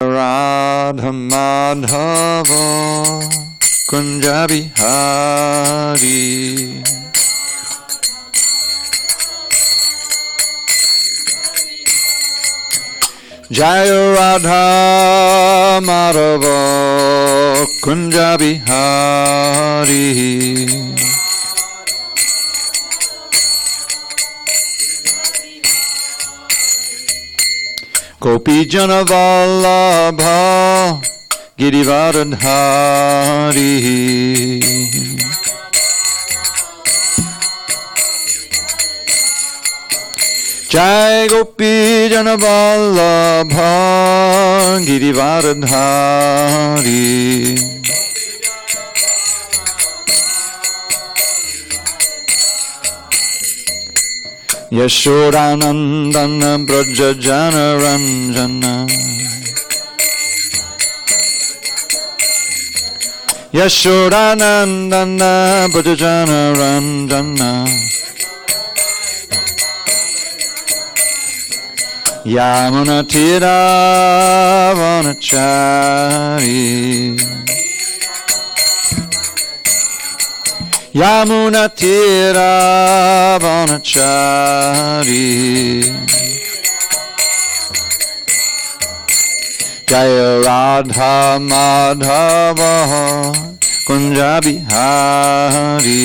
Radha Madhava Kunja Bihari. Jaya Radha Madhava Kunja Bihari. Gopi Jana Vallabha Girivardhari. Jai Gopi Jana Vallabha Girivardhari. Yashodanandana Braja Jana Ranjana. Yashodanandana Braja Jana Ranjana. Yamuna Tira Vanachari. Yamuna Tira Vanachari. Jaya Radha Madhava Kunja Bihari.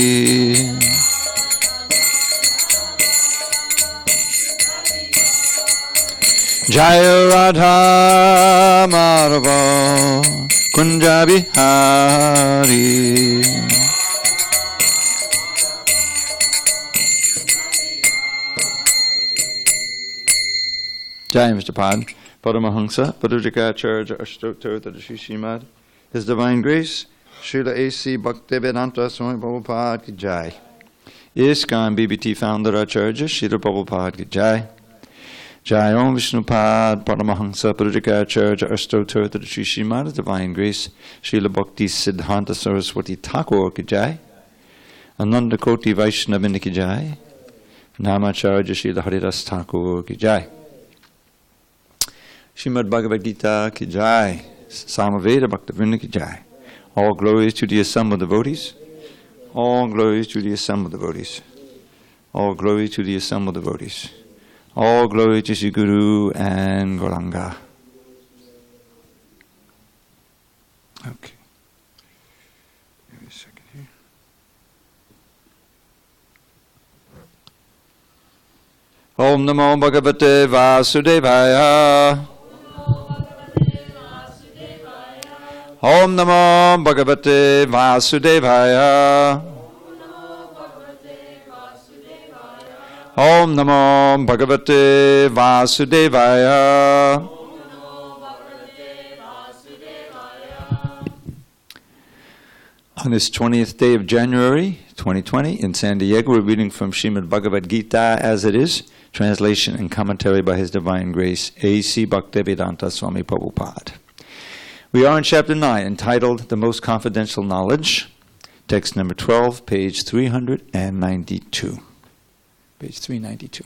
Jaya Radha Madhava Kunja Bihari. Jai Mr. Pad, Paramahansa, Padujikacharya Ashtotter Tadashi Shrimad, His Divine Grace, Srila A.C. Bhaktivedanta Swami Prabhupada Ki Jai. ISKCON BBT Founder Acharya Srila Prabhupada Ki Jai. Jai Om Vishnupad, Paramahansa, Padujikacharya Ashtotter Tadashi Shrimad, His Divine Grace, Srila Bhakti Siddhanta Saraswati Thakur Ki Jai. Ananda Koti Vaishnavini Ki Jai. Namacharya Srila Haridas Thakur Ki Jai. Srimad Bhagavad Gita Ki Jai, Samaveda Bhaktivinoda Ki Jai. All glories to the assembled devotees. All glories to the assembled devotees. All glory to the assembled devotees. All glory to Sri Guru and Gauranga. Okay. Give me a second here. Om Namo Bhagavate Vasudevaya. Om Namo Bhagavate Vasudevaya. Om Namo Bhagavate Vasudevaya. On this 20th day of January 2020 in SanDiego, we're reading from Srimad Bhagavad Gita as it is, translation and commentary by His Divine Grace, A.C. Bhaktivedanta Swami Prabhupada. We are in chapter 9, entitled The Most Confidential Knowledge, text number 12, page 392. Page 392.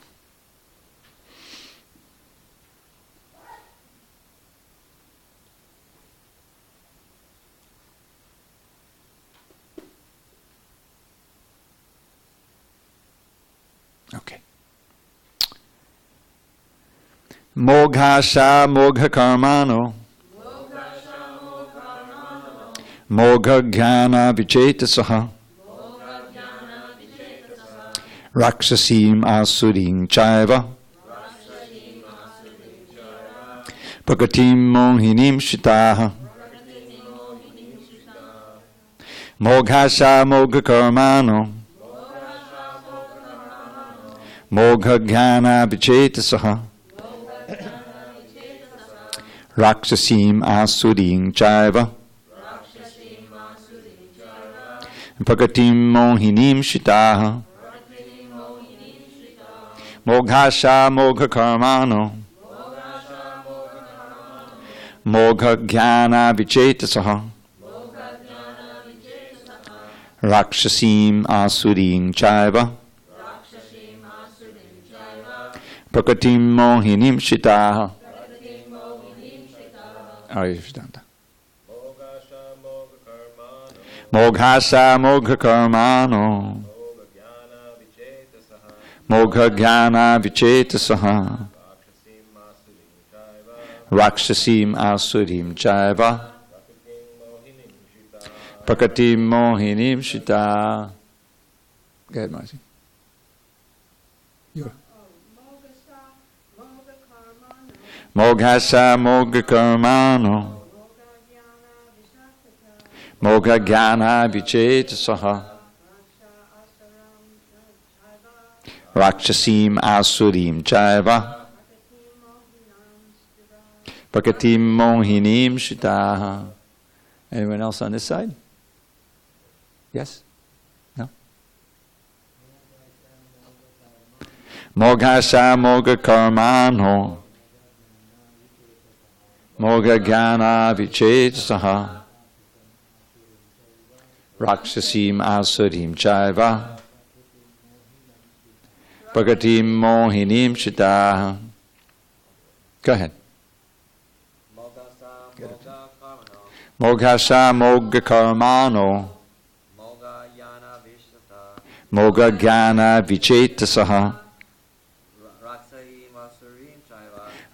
Okay. Moghasha mogha karmano. Mogha jnana vichetasaha. Raksasim asurim chaiva. Prakatim mohinim shitaha. Moghasha mogha karmano. Mogha jnana vichetasaha. Raksasim asurim chaiva. Prakatim mohinim shitaha. Moghasha mogha karmano. Mogha jnana vichetasaha. Rakshasim asurim chaiva. Prakatim mohinim shitaha. Ayushdanta. Moghasa mogha karmano. Mogha jnana vichetasaha. Rakshasim asurim chaiva. Prakatim mohinim shita. Go ahead, Marcy. Moghasa mogha karmano. Mogha jnana vichetasaha. Rakshasim asurim chaiva. Prakatim mohinim shitaha. Anyone else on this side? Yes? No? Moghasa mogha karmano. Mogha jnana vichetasaha. Rakshasim asurim chaiva. Prakatim mohinim shitaha. Go ahead. Moghasa mogha karmano. Mogha jnana vichetasaha.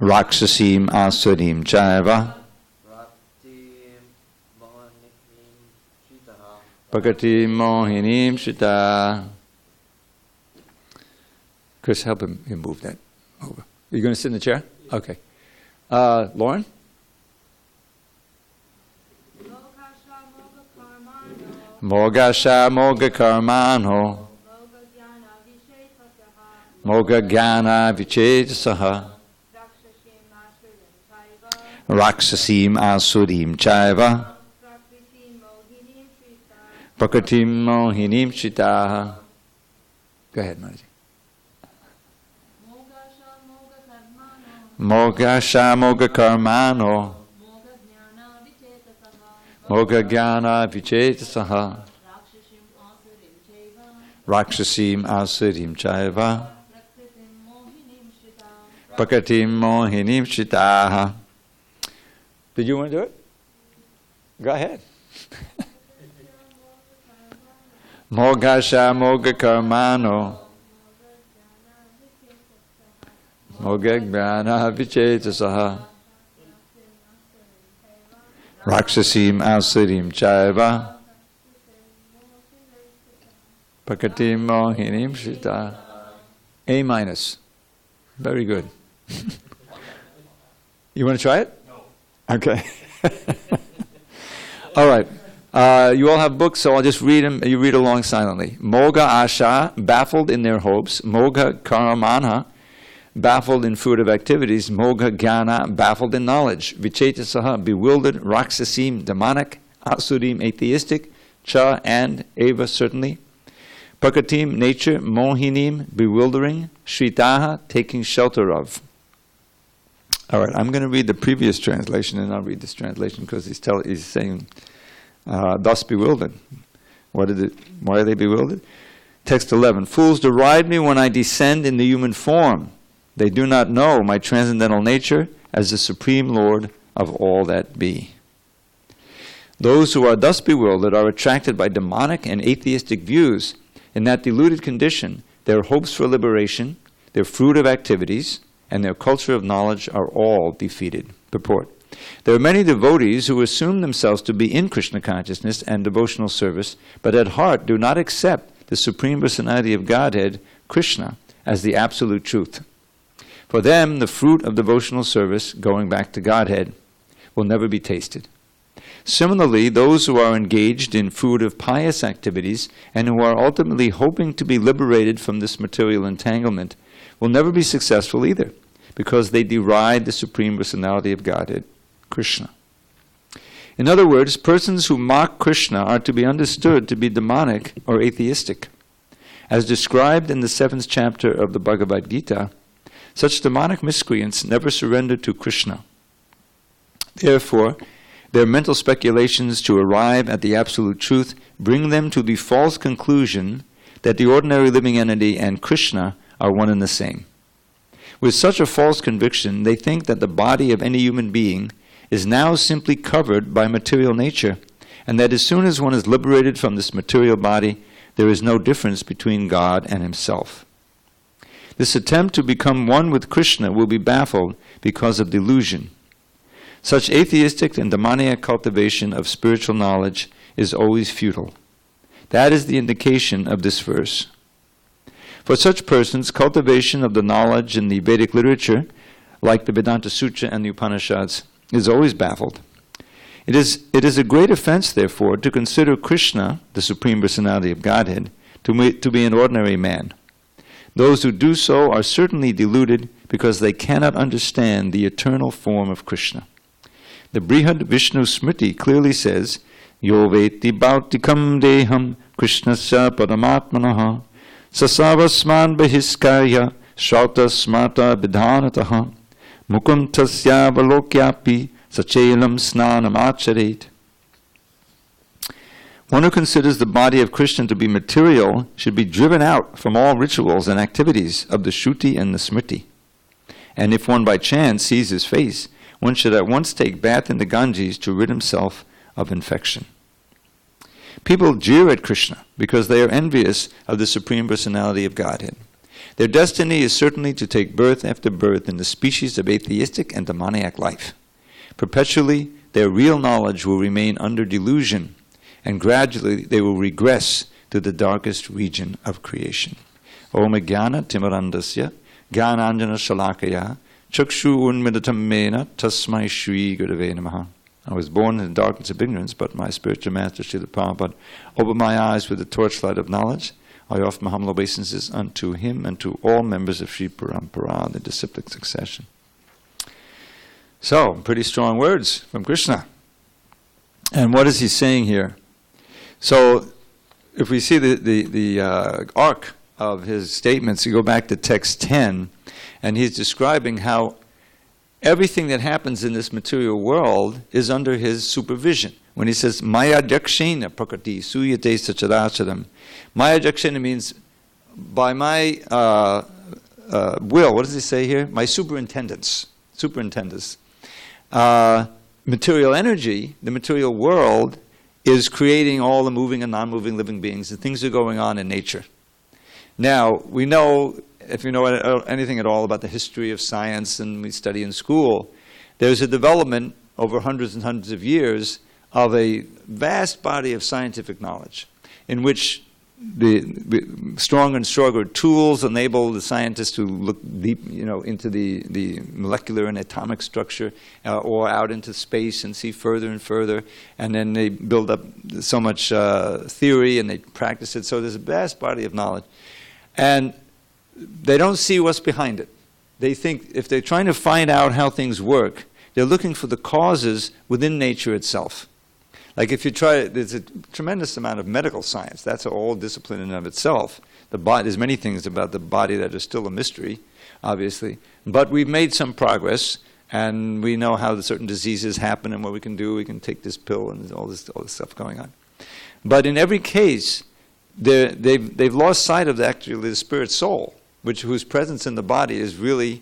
Raksasim asurim chaiva. Prakatim mohinim shita. Chris, help him move that over. Are you going to sit in the chair? Okay. Lauren? Moghasa mogha karmano. Mogha jnana vichetasaha. Raksasim asurim chaiva. Prakatim mohinim shitaha. Go ahead, Marji. Moghasa mogha karmano. Mogha jnana vichetasaha. Rakshasim asurim chaiva. Prakatim mohinim shitaha. Did you want to do it? Go ahead. Moghasa mogha karmano. Mogha jnana vichetasaha. Raksasim asurim chaiva. Prakatim mohinim shita. A minus. Very good. You want to try it? No. Okay. All right. You all have books, so I'll just read them. You read along silently. Mogha asha, baffled in their hopes. Mogha karamana, baffled in fruitive activities. Mogha jnana, baffled in knowledge. Vichetasaha, bewildered. Raksasim, demonic. Asurim, atheistic. Cha, and. Eva, certainly. Prakatim, nature. Mohinim, bewildering. Shritaha, taking shelter of. All right, I'm going to read the previous translation, and I'll read this translation because he's saying, thus bewildered. Why are they bewildered? Text 11, fools deride me when I descend in the human form. They do not know my transcendental nature as the Supreme Lord of all that be. Those who are thus bewildered are attracted by demonic and atheistic views. In that deluded condition, their hopes for liberation, their fruitive activities, and their culture of knowledge are all defeated. Purport. There are many devotees who assume themselves to be in Krishna consciousness and devotional service, but at heart do not accept the Supreme Personality of Godhead, Krishna, as the absolute truth. For them, the fruit of devotional service, going back to Godhead, will never be tasted. Similarly, those who are engaged in fruitive pious activities and who are ultimately hoping to be liberated from this material entanglement will never be successful either, because they deride the Supreme Personality of Godhead, Krishna. In other words, persons who mock Krishna are to be understood to be demonic or atheistic. As described in the 7th chapter of the Bhagavad Gita, such demonic miscreants never surrender to Krishna. Therefore, their mental speculations to arrive at the absolute truth bring them to the false conclusion that the ordinary living entity and Krishna are one and the same. With such a false conviction, they think that the body of any human being is now simply covered by material nature, and that as soon as one is liberated from this material body, there is no difference between God and himself. This attempt to become one with Krishna will be baffled because of delusion. Such atheistic and demoniac cultivation of spiritual knowledge is always futile. That is the indication of this verse. For such persons, cultivation of the knowledge in the Vedic literature, like the Vedanta Sutra and the Upanishads, is always baffled. It is a great offense, therefore, to consider Krishna, the Supreme Personality of Godhead, to be an ordinary man. Those who do so are certainly deluded because they cannot understand the eternal form of Krishna. The Brihad Vishnu Smriti clearly says, Yo veti bhautikam deham krishnasya paramatmanaha sasavasman bahiskarya shrauta smarta vidhanataha mukum tasya valokyapi sachelam snanam acharet. One who considers the body of Krishna to be material should be driven out from all rituals and activities of the Shruti and the Smriti. And if one by chance sees his face, one should at once take bath in the Ganges to rid himself of infection. People jeer at Krishna because they are envious of the Supreme Personality of Godhead. Their destiny is certainly to take birth after birth in the species of atheistic and demoniac life. Perpetually, their real knowledge will remain under delusion, and gradually they will regress to the darkest region of creation. Om Jnana Timarandasya Jnananjana Shalakaya Chakshu Unmidatam Mena Tasmai Shri Gurave Namaha. I was born in the darkness of ignorance, but my spiritual master, Srila Prabhupada, opened my eyes with the torchlight of knowledge. I offer my humble obeisances unto him and to all members of Sri Parampara, the disciplic succession. So, pretty strong words from Krishna. And what is he saying here? So, if we see the arc of his statements, you go back to text 10, and he's describing how everything that happens in this material world is under his supervision. When he says, Maya Jakshena Prakriti Suyate Sacharacharam. Maya Jakshena means by my will. What does he say here? My superintendence. Material energy, the material world, is creating all the moving and non-moving living beings, and things are going on in nature. Now, we know, if you know anything at all about the history of science and we study in school, there's a development over hundreds and hundreds of years of a vast body of scientific knowledge in which the stronger and stronger tools enable the scientists to look deep, into the molecular and atomic structure, or out into space and see further and further, and then they build up so much theory and they practice it. So there's a vast body of knowledge. And they don't see what's behind it. They think if they're trying to find out how things work, they're looking for the causes within nature itself. Like if you try, there's a tremendous amount of medical science. That's a whole discipline in and of itself. There's many things about the body that are still a mystery, obviously. But we've made some progress, and we know how certain diseases happen and what we can do. We can take this pill and all this stuff going on. But in every case, they've lost sight of actually the spirit soul, whose presence in the body is really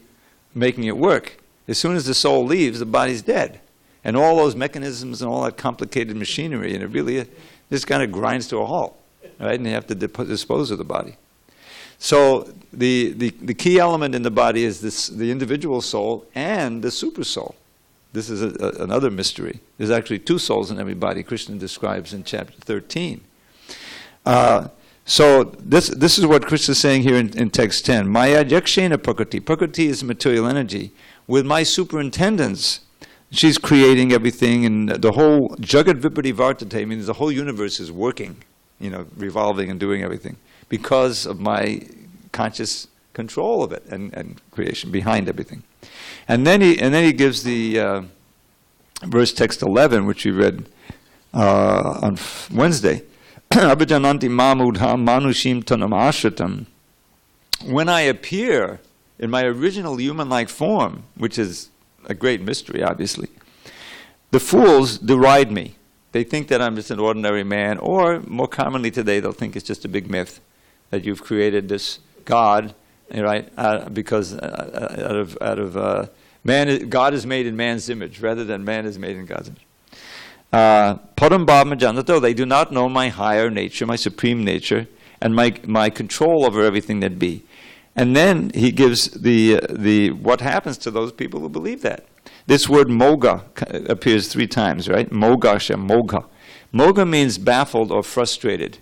making it work. As soon as the soul leaves, the body's dead. And all those mechanisms and all that complicated machinery, and it really just kind of grinds to a halt, right? And you have to dispose of the body. So the key element in the body is the individual soul and the super soul. This is another mystery. There's actually two souls in every body. Krishna describes in chapter 13. So this is what Krishna is saying here in text 10. Maya yakshena prakriti. Prakriti is material energy. With my superintendence, she's creating everything, and the whole Jagat Vipati Vartate means the whole universe is working, revolving and doing everything because of my conscious control of it and creation behind everything. And then he gives the verse text 11, which we read on Wednesday. Abhijananti mamudham manushim tanam ashritam. When I appear in my original human-like form, which is a great mystery, obviously, the fools deride me. They think that I'm just an ordinary man, or more commonly today, they'll think it's just a big myth that you've created this God, right? Because out of God is made in man's image rather than man is made in God's image. Param bhava janato, they do not know my higher nature, my supreme nature, and my control over everything that be. And then he gives the what happens to those people who believe that. This word moga appears 3 times, right? Mogasha, moga. Moga means baffled or frustrated.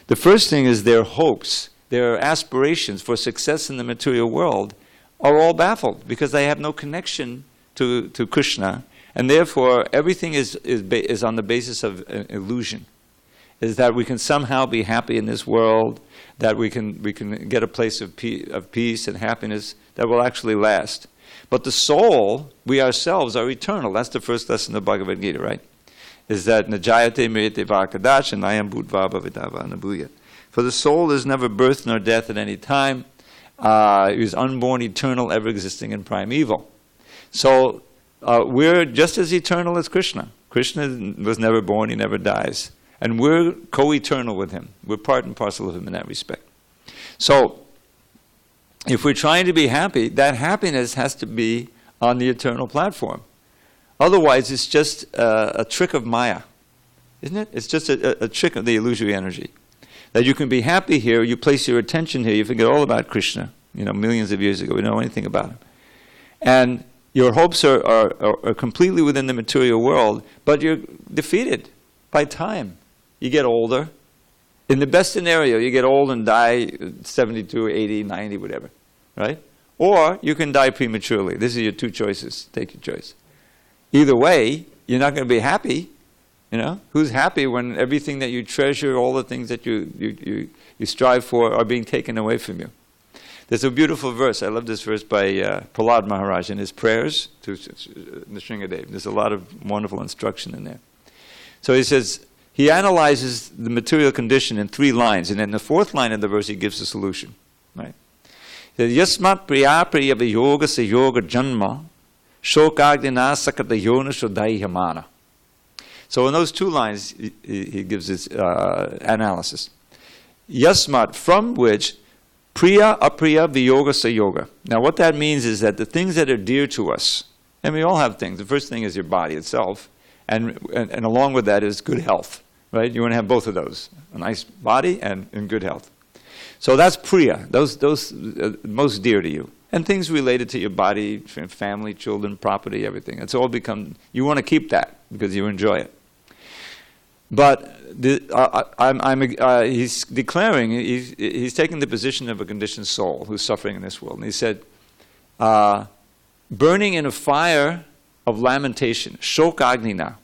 The first thing is their hopes, their aspirations for success in the material world are all baffled because they have no connection to Krishna, and therefore everything is on the basis of an illusion. Is that we can somehow be happy in this world, that we can get a place of peace and happiness that will actually last. But the soul, we ourselves, are eternal. That's the first lesson of Bhagavad Gita, right? Is that najayate mirite vakadash and ayam bhutva vidava nabuya. For the soul is never birth nor death at any time. It is unborn, eternal, ever existing, and primeval. So we're just as eternal as Krishna. Krishna was never born, he never dies. And we're co-eternal with him. We're part and parcel of him in that respect. So, if we're trying to be happy, that happiness has to be on the eternal platform. Otherwise, it's just a trick of Maya, isn't it? It's just a trick of the illusory energy. That you can be happy here, you place your attention here, you forget all about Krishna, millions of years ago, we don't know anything about him. And your hopes are completely within the material world, but you're defeated by time. You get older. In the best scenario, you get old and die 72, 80, 90, whatever, right? Or you can die prematurely. These are your 2 choices. Take your choice. Either way, you're not going to be happy. Who's happy when everything that you treasure, all the things that you strive for are being taken away from you? There's a beautiful verse. I love this verse by Prahlad Maharaj in his prayers to Nrsingadev. There's a lot of wonderful instruction in there. So he says, he analyzes the material condition in 3 lines, and in the 4th line of the verse he gives a solution. Right? He says, Yasmat priya priya viyoga se yoga janma shokagdina sakata yona shodayamana. So in those 2 lines he gives his analysis. Yasmat, from which priya apriya viyoga se yoga. Now what that means is that the things that are dear to us, and we all have things. The first thing is your body itself, and along with that is good health. Right? You want to have both of those, a nice body and good health. So that's priya, those most dear to you. And things related to your body, family, children, property, everything. It's all you want to keep that because you enjoy it. But he's declaring, he's taking the position of a conditioned soul who's suffering in this world. And he said, burning in a fire of lamentation, shokagnina.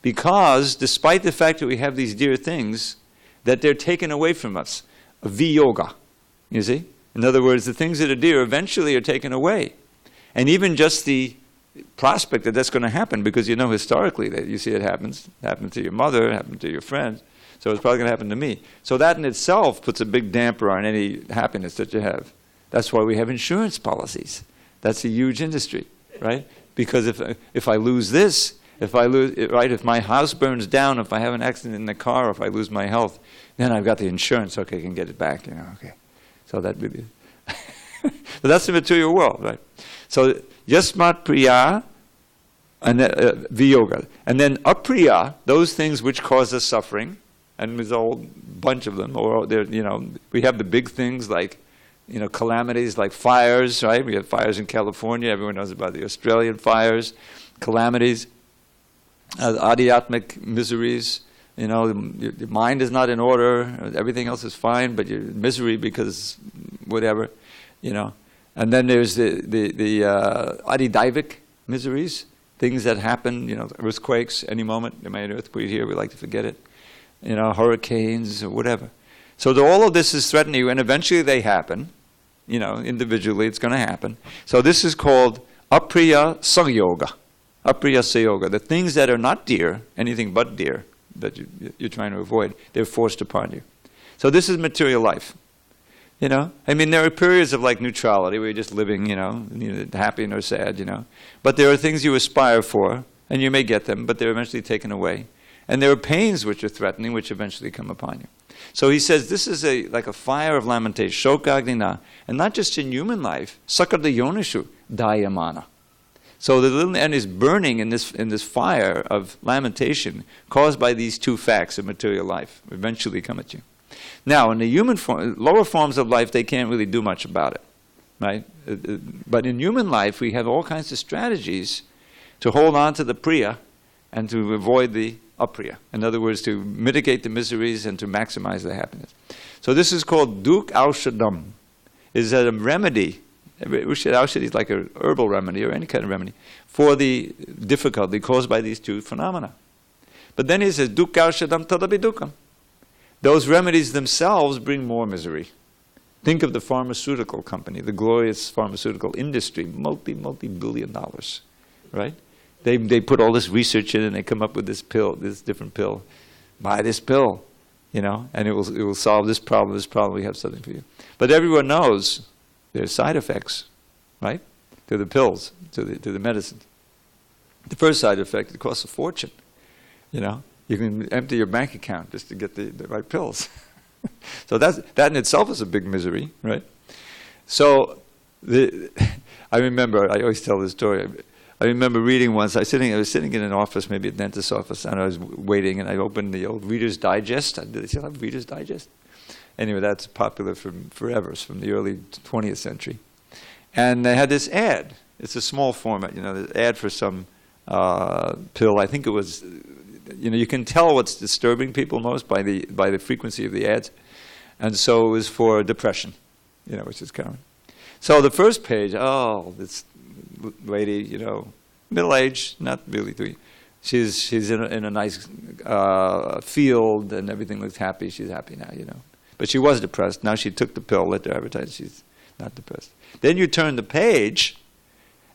Because despite the fact that we have these dear things, that they're taken away from us. Viyoga, you see? In other words, the things that are dear eventually are taken away. And even just the prospect that that's going to happen, because historically that you see it happened to your mother, happened to your friends, so it's probably going to happen to me. So that in itself puts a big damper on any happiness that you have. That's why we have insurance policies. That's a huge industry, right? Because if I lose this, if my house burns down, if I have an accident in the car, if I lose my health, then I've got the insurance. Okay, I can get it back. Okay, so that would be. But that's the material world, right? So yasmat priya and viyoga, and then apriya, those things which cause us suffering, and there's a whole bunch of them. Or we have the big things like calamities like fires, right? We have fires in California. Everyone knows about the Australian fires, calamities. Adhyatmic miseries, your mind is not in order, everything else is fine, but you're in misery because whatever, And then there's the adidaivic miseries, things that happen, earthquakes, any moment. There may be an earthquake here, we like to forget it. Hurricanes or whatever. So all of this is threatening you, and eventually they happen. Individually it's going to happen. So this is called apriya sayoga. Apriya sayoga. The things that are not dear, anything but dear, that you're trying to avoid, they're forced upon you. So this is material life. There are periods of like neutrality where you're just living, neither happy nor sad, But there are things you aspire for, and you may get them, but they're eventually taken away. And there are pains which are threatening, which eventually come upon you. So he says this is like a fire of lamentation, shokagnina, and not just in human life, sakata yonishu dayamana. So the little end is burning in this fire of lamentation caused by these two facts of material life eventually come at you. Now, in the human form, lower forms of life, they can't really do much about it, right? But in human life, we have all kinds of strategies to hold on to the priya and to avoid the apriya. In other words, to mitigate the miseries and to maximize the happiness. So this is called duk aushadam. Is a remedy. Aushadhi is like an herbal remedy or any kind of remedy for the difficulty caused by these two phenomena. But then he says, duk aushadam tadapi dukam. Those remedies themselves bring more misery. Think of the pharmaceutical company, the glorious pharmaceutical industry, multi-billion dollars, right? They put all this research in and they come up with this pill, this different pill. Buy this pill, you know, and it will solve this problem, we have something for you. But everyone knows there's side effects, right? To the pills, to the medicine. The first side effect, it costs a fortune, you know. You can empty your bank account just to get the right pills. So that in itself is a big misery, right? So I remember, I always tell this story. I remember reading once, I was sitting in an office, maybe a dentist's office, and I was waiting, and I opened the old Reader's Digest. Did they still have Reader's Digest? Anyway, that's popular from forever. It's from the early 20th century. And they had this ad. It's a small format, you know, the ad for some pill. I think it was, you know, you can tell what's disturbing people most by the frequency of the ads. And so it was for depression, you know, which is common. So the first page, oh, this lady, you know, middle-aged, not really too. She's in a nice field and everything looks happy. She's happy now, you know. But she was depressed. Now she took the pill, let her advertise. She's not depressed. Then you turn the page,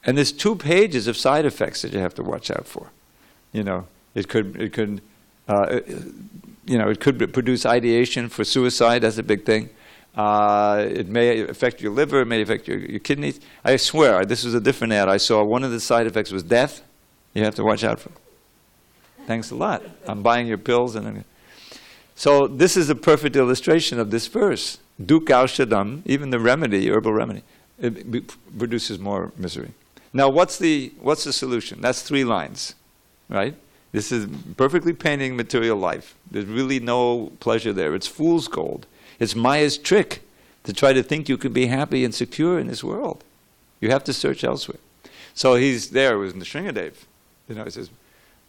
and there's 2 pages of side effects that you have to watch out for. You know, it could produce ideation for suicide. That's a big thing. It may affect your liver. It may affect your kidneys. I swear, this was a different ad. I saw one of the side effects was death. You have to watch out for. Thanks a lot. I'm buying your pills. So this is a perfect illustration of this verse. Duk aushadam, even the remedy, herbal remedy, it produces more misery. Now, what's the solution? That's 3 lines, right? This is perfectly painting material life. There's really no pleasure there. It's fool's gold. It's Maya's trick to try to think you can be happy and secure in this world. You have to search elsewhere. So he's there, it was in the Shringadev. You know, he says,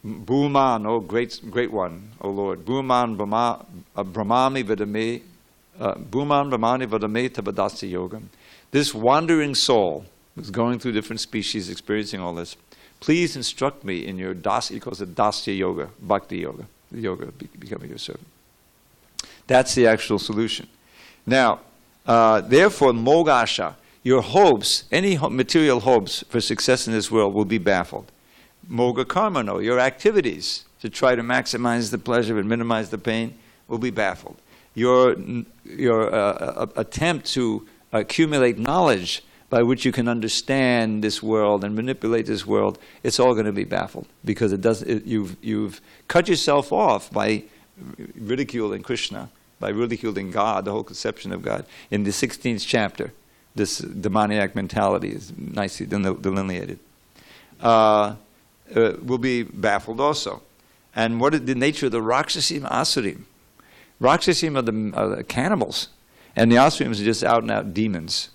Bhuman, O great one, O Lord. Bhuman brahmani vadame, Bhuman brahmani vadame tabadasya yogam. This wandering soul who's going through different species, experiencing all this, please instruct me in your dasya, he calls it dasya yoga, bhakti yoga, the yoga of becoming your servant. That's the actual solution. Now, therefore, mogasha, your hopes, any material hopes for success in this world will be baffled. Moga karmano, your activities to try to maximize the pleasure and minimize the pain will be baffled. Your attempt to accumulate knowledge by which you can understand this world and manipulate this world, it's all going to be baffled because you've cut yourself off by ridiculing Krishna, by ridiculing God, the whole conception of God. In the 16th chapter, this demoniac mentality is nicely delineated. Will be baffled also. And what is the nature of the Raksasim Asurim? Raksasim are the cannibals, and the Asurim are just out and out demons,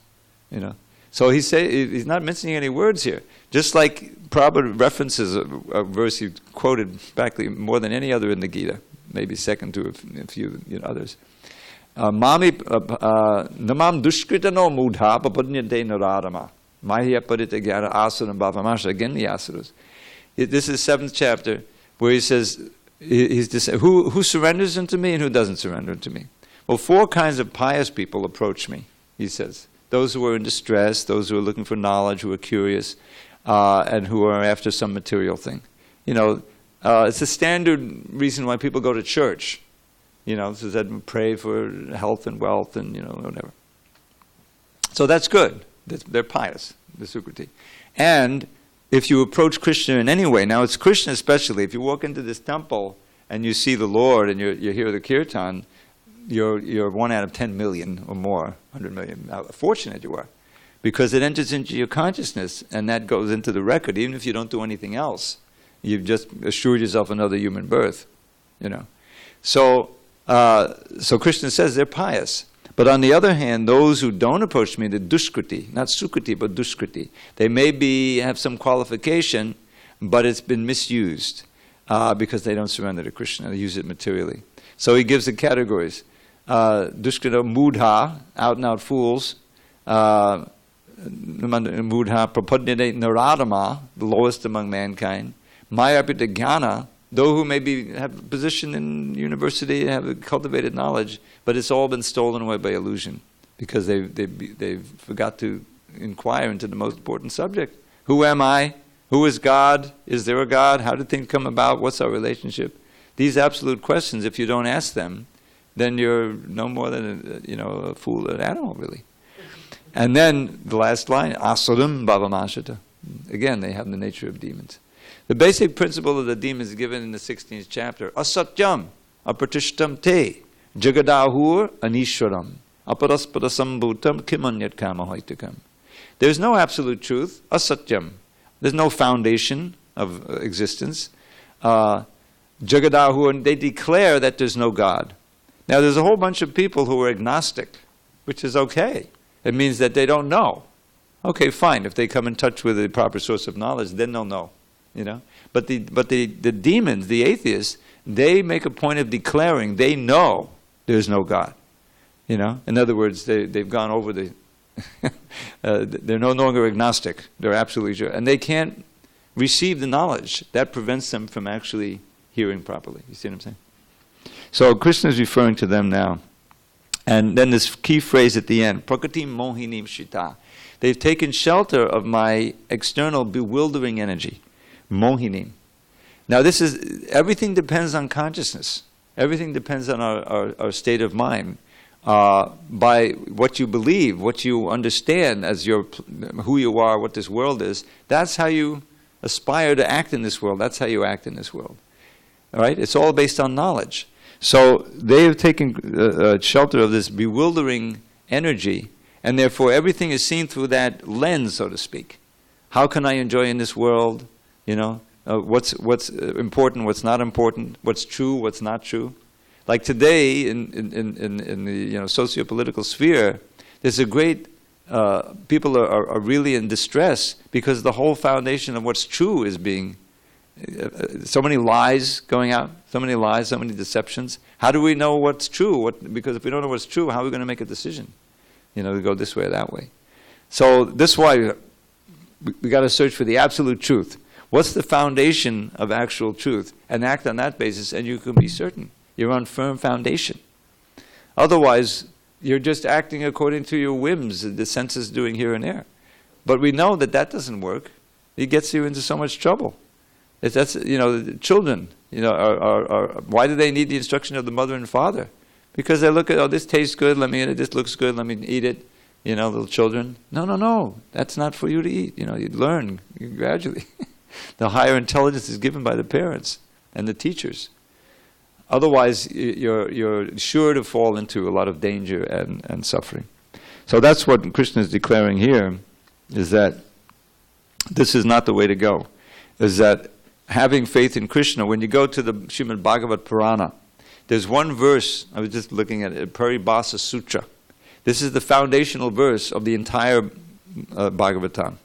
you know. So he's not mincing any words here. Just like Prabhupada references a verse he quoted practically more than any other in the Gita, maybe second to a few others. Mami namam dushkritano mudha papadnyate naradama mahya parita gyana asuram bhavamasha. Again the asuras. This is the 7th chapter where he says, who surrenders unto me and who doesn't surrender unto me? Well, 4 kinds of pious people approach me, he says. Those who are in distress, those who are looking for knowledge, who are curious, and who are after some material thing. You know, it's a standard reason why people go to church. You know, so that pray for health and wealth and, you know, whatever. So that's good. They're pious, the Sukriti. And if you approach Krishna in any way, now it's Krishna especially, if you walk into this temple and you see the Lord and you hear the kirtan, you're 1 out of 10 million or more, 100 million. How fortunate you are. because it enters into your consciousness, and that goes into the record. Even if you don't do anything else, you've just assured yourself another human birth. So Krishna says they're pious. But on the other hand, those who don't approach me, the dushkriti, not sukriti, but dushkriti, they may have some qualification, but it's been misused because they don't surrender to Krishna. They use it materially. So he gives the categories. Dushkrita mudha, out-and-out fools. Mudha prapadnite naradama, the lowest among mankind. Mayapita jnana, those who maybe have a position in university, have cultivated knowledge, but it's all been stolen away by illusion because they've forgot to inquire into the most important subject. Who am I? Who is God? Is there a God? How did things come about? What's our relationship? These absolute questions, if you don't ask them, then you're no more than a fool, an animal, really. And then the last line, asuram bhavamashata. Again, they have the nature of demons. The basic principle of the demons is given in the 16th chapter. Asatyam, apratishtam te, jagadahur anishwaram, aparaspadasambhutam kimanyat kamahoitakam. There's no absolute truth, asatyam. There's no foundation of existence. Jagadahur, they declare that there's no God. Now there's a whole bunch of people who are agnostic, which is okay. It means that they don't know. Okay, fine. If they come in touch with the proper source of knowledge, then they'll know. But the demons, the atheists, they make a point of declaring they know there's no God. In other words, they've gone over the. They're no longer agnostic. They're absolutely sure, and they can't receive the knowledge. That prevents them from actually hearing properly. You see what I'm saying? So Krishna is referring to them now, and then this key phrase at the end: Prakriti mohinim shita. They've taken shelter of my external bewildering energy. Mohinim. Now everything depends on consciousness. Everything depends on our state of mind. By what you believe, what you understand as who you are, what this world is, that's how you aspire to act in this world. That's how you act in this world. All right? It's all based on knowledge. So they have taken shelter of this bewildering energy, and therefore everything is seen through that lens, so to speak. How can I enjoy in this world? What's important, what's not important, what's true, what's not true. Like today in the socio-political sphere, there's a great people are really in distress because the whole foundation of what's true is being so many lies going out, so many lies, so many deceptions. How do we know what's true? Because if we don't know what's true, how are we going to make a decision? To go this way or that way. So this is why we got to search for the absolute truth. What's the foundation of actual truth? And act on that basis, and you can be certain. You're on firm foundation. Otherwise, you're just acting according to your whims, the senses doing here and there. But we know that doesn't work. It gets you into so much trouble. Children, why do they need the instruction of the mother and father? Because they look at, this tastes good, let me eat it, this looks good, let me eat it. Little children. No, that's not for you to eat. You learn gradually. The higher intelligence is given by the parents and the teachers. Otherwise, you're sure to fall into a lot of danger and suffering. So that's what Krishna is declaring here, is that this is not the way to go. Is that having faith in Krishna, when you go to the Srimad Bhagavad Purana, there's one verse, I was just looking at it, Paribhasa Sutra. This is the foundational verse of the entire Bhagavatam.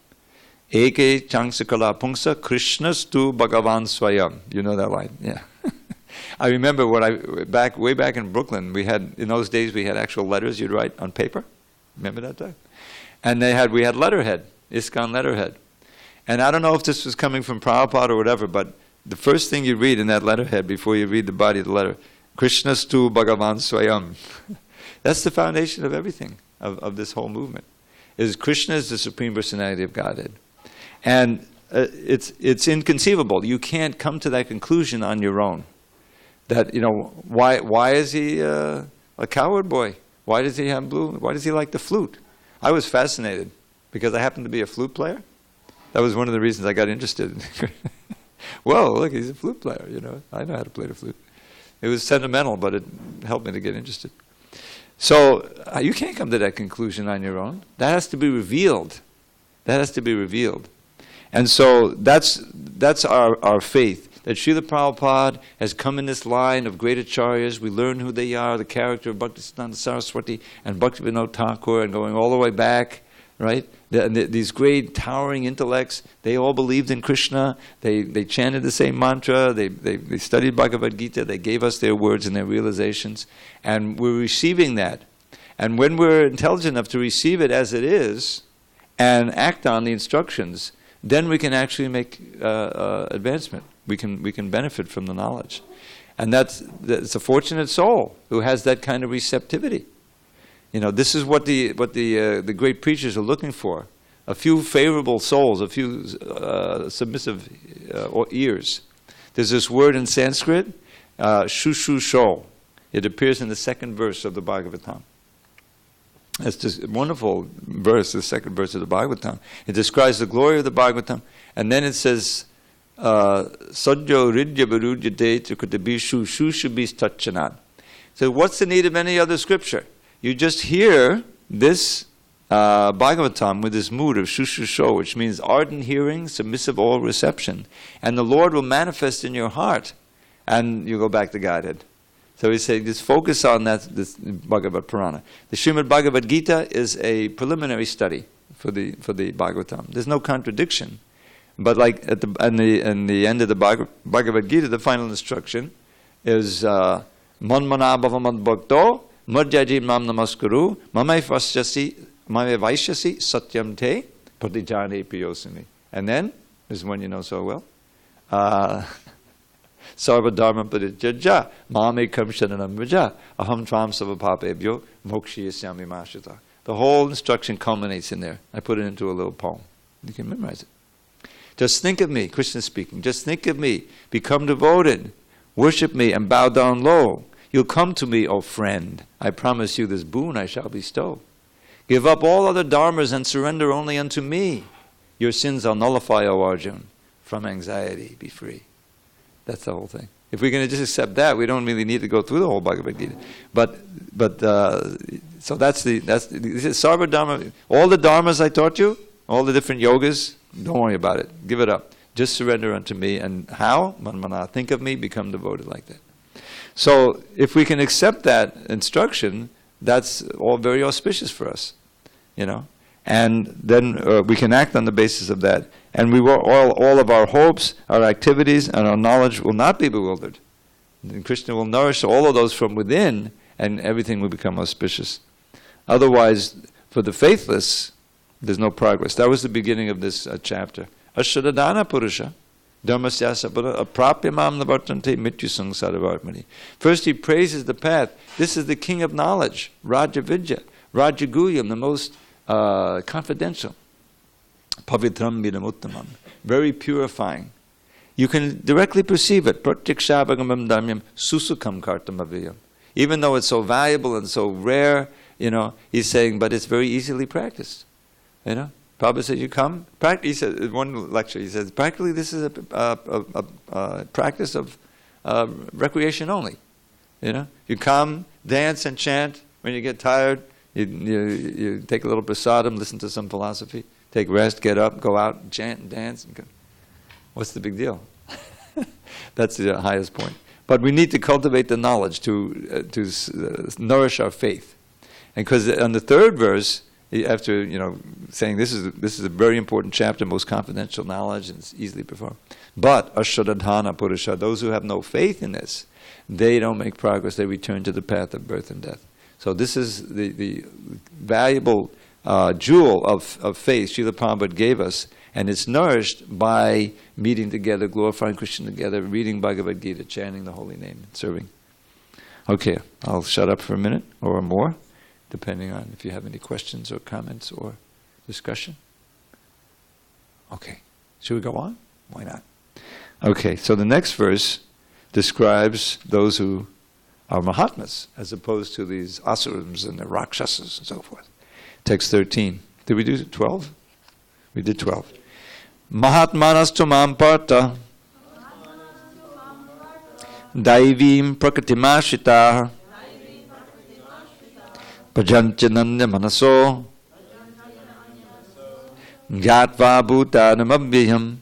Eke changsakala pungsa krishnastu bhagavan swayam. You know that line? Yeah. I remember way back in Brooklyn, in those days we had actual letters you'd write on paper. Remember that time? And we had letterhead, ISKCON letterhead. And I don't know if this was coming from Prabhupada or whatever, but the first thing you read in that letterhead before you read the body of the letter, Krishnastu bhagavan swayam. That's the foundation of everything, of this whole movement. Is Krishna is the Supreme Personality of Godhead. And it's inconceivable. You can't come to that conclusion on your own. That, why is he a coward boy? Why does he have blue? Why does he like the flute? I was fascinated because I happened to be a flute player. That was one of the reasons I got interested in Well, look, he's a flute player, I know how to play the flute. It was sentimental, but it helped me to get interested. So you can't come to that conclusion on your own. That has to be revealed. That has to be revealed. And so that's our faith. That Srila Prabhupada has come in this line of great acharyas. We learn who they are, the character of Bhaktisiddhanta Saraswati and Bhaktivinoda Thakur, and going all the way back, right? These great towering intellects, they all believed in Krishna. They chanted the same mantra. They studied Bhagavad Gita. They gave us their words and their realizations. And we're receiving that. And when we're intelligent enough to receive it as it is and act on the instructions, then we can actually make advancement. We can benefit from the knowledge. And that's a fortunate soul who has that kind of receptivity. This is what the great preachers are looking for. A few favorable souls, a few submissive ears. There's this word in Sanskrit, shushu-sho. It appears in the second verse of the Bhagavatam. It's just a wonderful verse, the second verse of the Bhagavatam. It describes the glory of the Bhagavatam, and then it says, Sadjo ridya barujyate tukudabishu shushabis tachanat. So what's the need of any other scripture? You just hear this Bhagavatam with this mood of shushusho, which means ardent hearing, submissive all reception. And the Lord will manifest in your heart, and you go back to Godhead. So he said, just focus on this Bhagavad Purana. The Srimad Bhagavad Gita is a preliminary study for the Bhagavatam. There's no contradiction. But like at the end of the Bhagavad Gita, the final instruction is Man mana bhavamad bhakto madhyaji mam namaskuru mamai vaishyasi satyam te pratijane piyosini. And then, this is one you know so well, Sarva dharma parijajya mamekam sharanam vraja aham tvam savapapebhyo mokshiyasyami mashita. The whole instruction culminates in there. I put it into a little poem. You can memorize it. Just think of me, Krishna speaking, just think of me, become devoted, worship me and bow down low. You'll come to me, O friend. I promise you this boon I shall bestow. Give up all other dharmas and surrender only unto me. Your sins I'll nullify, O Arjun. From anxiety be free. That's the whole thing. If we're going to just accept that, we don't really need to go through the whole Bhagavad Gita. So this is Sarva Dharma. All the dharmas I taught you, all the different yogas, don't worry about it. Give it up. Just surrender unto me. And how? Manmana. Think of me, become devoted like that. So if we can accept that instruction, that's all very auspicious for us, And then we can act on the basis of that. And we will all of our hopes, our activities, and our knowledge will not be bewildered. And Krishna will nourish all of those from within, and everything will become auspicious. Otherwise, for the faithless, there's no progress. That was the beginning of this chapter. Ashadadana Purusha, Dharmasyasa Aprapyamam Navartante Mityu Sangsaravartmani. First he praises the path. This is the king of knowledge, Raja Vidya, Raja Guyam, the most confidential. Pavitram Vidamuttamam, very purifying. You can directly perceive it. Pratyakshabagamam dhamyam susukam kartamaviyam. Even though it's so valuable and so rare, he's saying, but it's very easily practiced. Prabhupada said, you come, he said in one lecture, he says, practically this is a practice of recreation only. You come, dance and chant. When you get tired, you take a little prasadam, listen to some philosophy, take rest, get up, go out and chant and dance. And go. What's the big deal? That's the highest point. But we need to cultivate the knowledge to nourish our faith. And because on the third verse, after saying this is a very important chapter, most confidential knowledge, and it's easily performed. But ashadadhana purusha, those who have no faith in this, they don't make progress. They return to the path of birth and death. So this is the valuable jewel of faith Srila Prabhupada gave us, and it's nourished by meeting together, glorifying Krishna together, reading Bhagavad Gita, chanting the holy name, and serving. Okay, I'll shut up for a minute or more, depending on if you have any questions or comments or discussion. Okay, should we go on? Why not? Okay, so the next verse describes those who are Mahatmas, as opposed to these Asurams and the Rakshasas and so forth. Text 13. Did we do 12? We did 12. Mahatmanas tumam parta daivim prakritimashita Bhajantananya manaso Jatva bhutanamabhyam.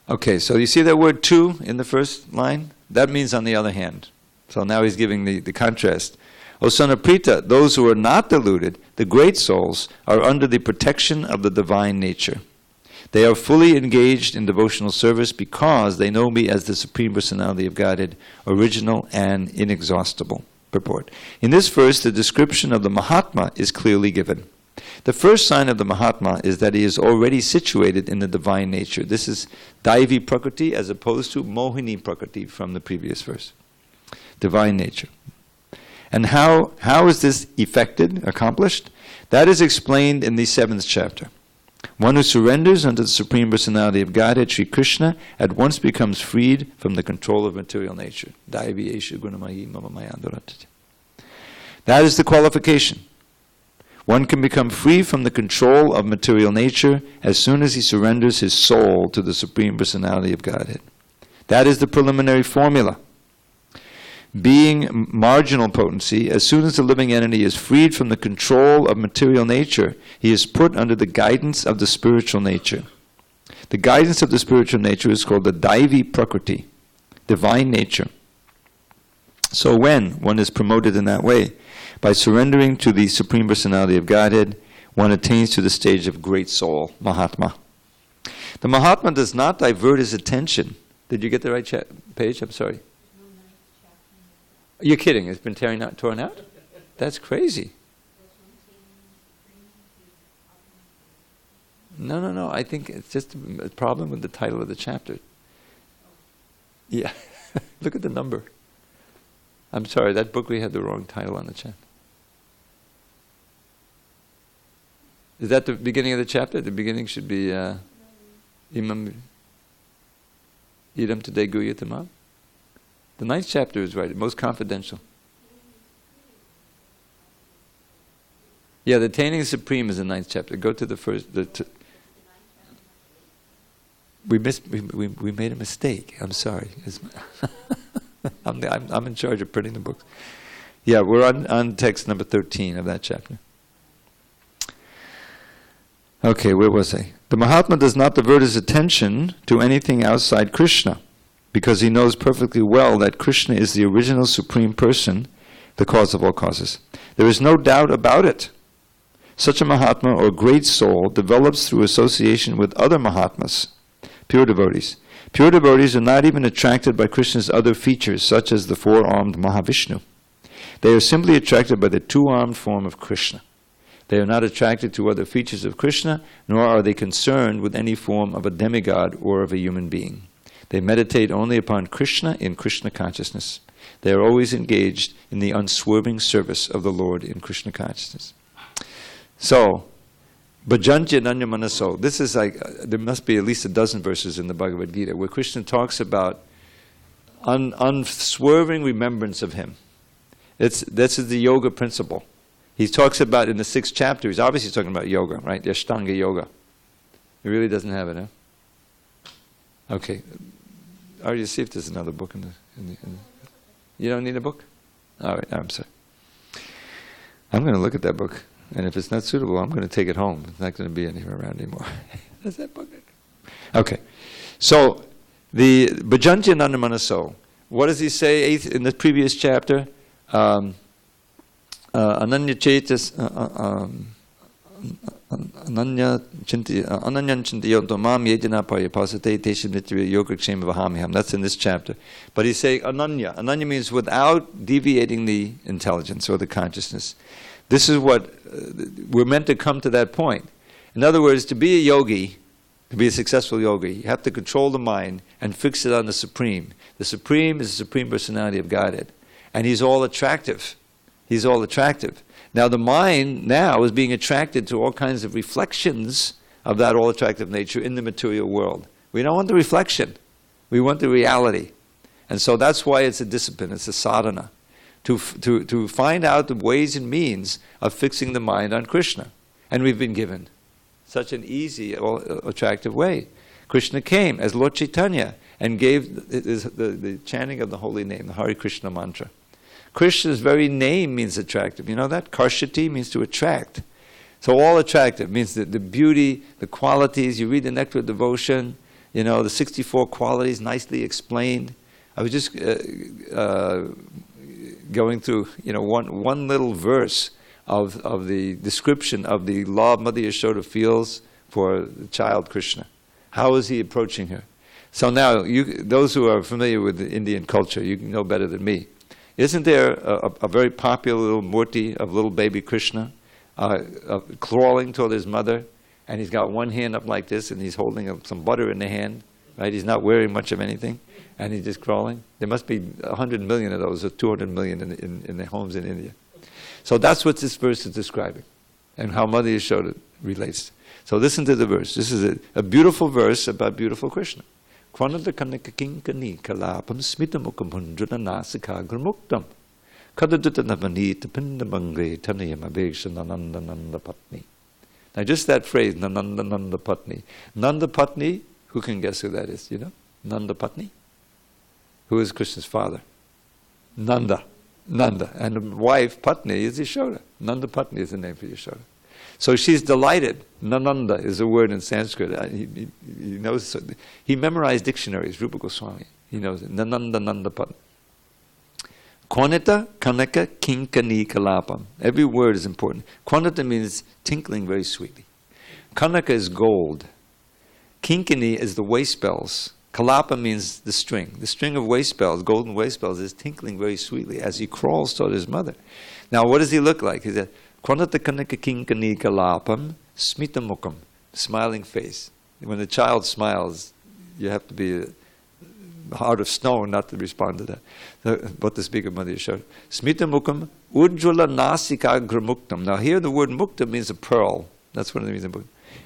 Okay, so you see that word "to" in the first line? That means on the other hand. So now he's giving the contrast. O son of Prita, those who are not deluded, the great souls, are under the protection of the divine nature. They are fully engaged in devotional service because they know me as the Supreme Personality of Godhead, original and inexhaustible. Purport. In this verse, the description of the Mahatma is clearly given. The first sign of the Mahatma is that he is already situated in the divine nature. This is Daivi Prakriti as opposed to Mohini Prakriti from the previous verse. Divine nature. And how is this effected, accomplished? That is explained in the 7th chapter. One who surrenders unto the Supreme Personality of Godhead, Sri Krishna, at once becomes freed from the control of material nature. Daivi esha gunamahi mama mayanduratati. That is the qualification. One can become free from the control of material nature as soon as he surrenders his soul to the Supreme Personality of Godhead. That is the preliminary formula. Being marginal potency, as soon as the living entity is freed from the control of material nature, he is put under the guidance of the spiritual nature. The guidance of the spiritual nature is called the Daivi Prakriti, divine nature. So when one is promoted in that way, by surrendering to the Supreme Personality of Godhead, one attains to the stage of great soul, Mahatma. The Mahatma does not divert his attention. Did you get the right page? I'm sorry. You're kidding. It's been torn out? That's crazy. No. I think it's just a problem with the title of the chapter. Yeah. Look at the number. I'm sorry, that book we had the wrong title on the chapter. Is that the beginning of the chapter? The beginning should be Imam Idam Today Guyatamam. The 9th chapter is right, most confidential. Yeah, the attaining the Supreme is the 9th chapter. Go to the first. We made a mistake. I'm sorry. I'm in charge of printing the books. Yeah, we're on text number 13 of that chapter. Okay, where was I? The Mahatma does not divert his attention to anything outside Krishna, because he knows perfectly well that Krishna is the original Supreme Person, the cause of all causes. There is no doubt about it. Such a Mahatma or great soul develops through association with other Mahatmas, pure devotees. Pure devotees are not even attracted by Krishna's other features, such as the four-armed Mahavishnu. They are simply attracted by the two-armed form of Krishna. They are not attracted to other features of Krishna, nor are they concerned with any form of a demigod or of a human being. They meditate only upon Krishna in Krishna consciousness. They are always engaged in the unswerving service of the Lord in Krishna consciousness. So, Bhajantya Nanya Manaso. This is like, there must be at least a dozen verses in the Bhagavad Gita where Krishna talks about unswerving remembrance of Him. This is the yoga principle. He talks about in the 6th chapter, he's obviously talking about yoga, right? The Ashtanga yoga. He really doesn't have it, huh? Okay. Arya, see if there's another book in the You don't need a book? All right, I'm sorry. I'm going to look at that book, and if it's not suitable, I'm going to take it home. It's not going to be anywhere around anymore. Is that book? Okay. So, the Bhajantya Nanda Manaso. What does he say in the previous chapter? Ananya Chetas Ananya Chintiyanto Mam Yejana Paryapasate Tesham Nitya Yogakshema Vahamiham. That's in this chapter. But he's saying Ananya. Ananya means without deviating the intelligence or the consciousness. This is what we're meant to come to that point. In other words, to be a yogi, to be a successful yogi, you have to control the mind and fix it on the Supreme. The Supreme is the Supreme Personality of Godhead. And He's all attractive. He's all attractive. Now the mind now is being attracted to all kinds of reflections of that all-attractive nature in the material world. We don't want the reflection. We want the reality. And so that's why it's a discipline, it's a sadhana. To find out the ways and means of fixing the mind on Krishna. And we've been given such an easy, attractive way. Krishna came as Lord Chaitanya and gave the chanting of the holy name, the Hare Krishna mantra. Krishna's very name means attractive. You know that? Karshati means to attract. So all attractive means the beauty, the qualities. You read the Nectar of Devotion, you know, the 64 qualities nicely explained. I was just going through, you know, one little verse of the description of the love Mother Yashoda feels for the child Krishna. How is he approaching her? So now, those who are familiar with the Indian culture, you know better than me. Isn't there a very popular little murti of little baby Krishna crawling toward his mother, and he's got one hand up like this, and he's holding some butter in the hand, right? He's not wearing much of anything, and he's just crawling. There must be 100 million of those, or 200 million in the homes in India. So that's what this verse is describing, and how Mother Yashoda relates. So listen to the verse. This is a beautiful verse about beautiful Krishna. Kvanata kanika kinkani kalapam smitamukam hundrana nasika gramuktam kadaduta navanita pindamangre tanayam abheksha nananda patni. Now just that phrase, nananda patni. Nanda patni, who can guess who that is, you know? Nanda patni? Who is Krishna's father? Nanda. And the wife, Patni, is Yashoda. Nanda Patni is the name for Yashoda. So she's delighted. Nananda is a word in Sanskrit. He knows. He memorized dictionaries, Rupa Goswami. He knows it. Nanda Patni. Kwanita kanaka kinkani kalapam. Every word is important. Kwanita means tinkling very sweetly. Kanaka is gold. Kinkani is the waist bells. Kalapa means the string. The string of waist bells, golden waist bells, is tinkling very sweetly as he crawls toward his mother. Now, what does he look like? He said, Kwanata kanika kinkani kalapam smitamukam, smiling face. When the child smiles, you have to be a heart of stone not to respond to that. But the speaker, Mother Yashoda. Smitamukam ujjvala nasika gramuktam. Now, here the word mukta means a pearl. That's one of the reasons.